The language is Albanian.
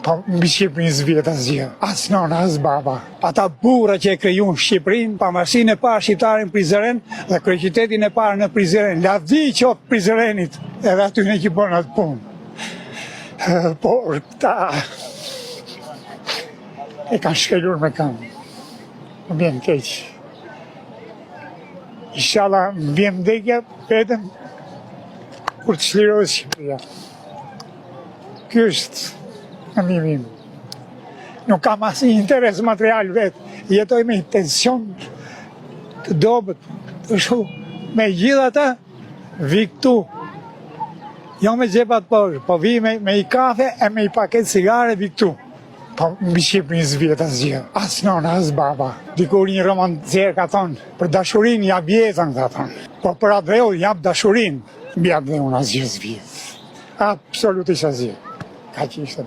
Po mbi Shqipërinë s'vjet asgjë, as nona, as baba. Ata burra që e krijuan Shqipërinë, pavarësinë e parë shqiptarin Prizren dhe kryeqytetin e parë në Prizren, lavdi qoftë Prizrenit, edhe aty në që bën atë punë. Por këta e kanë shkelur me këmbë. Më vjen keq. Inshallah më vjen vdekja vetëm kur të çlirohet Shqipëria. Ky është mendimi im. Nuk kam asnjë interes material vetë. Jetoj me tension të dobët. Kështu, me gjithë ata, vi këtu. Jo me xhepat poshtë, po vi me i kafe e me i paket cigare vi këtu. Po mbi Shqipërinë s'vjet asgjë, as nona, as baba. Dikur një romancer ka thonë, për dashurinë jap jetën, ka thonë. Po për atë dheu jap dashurinë, mbi atë dheun asgjë s'vjet. Absolutisht asgjë. Ka që ishte.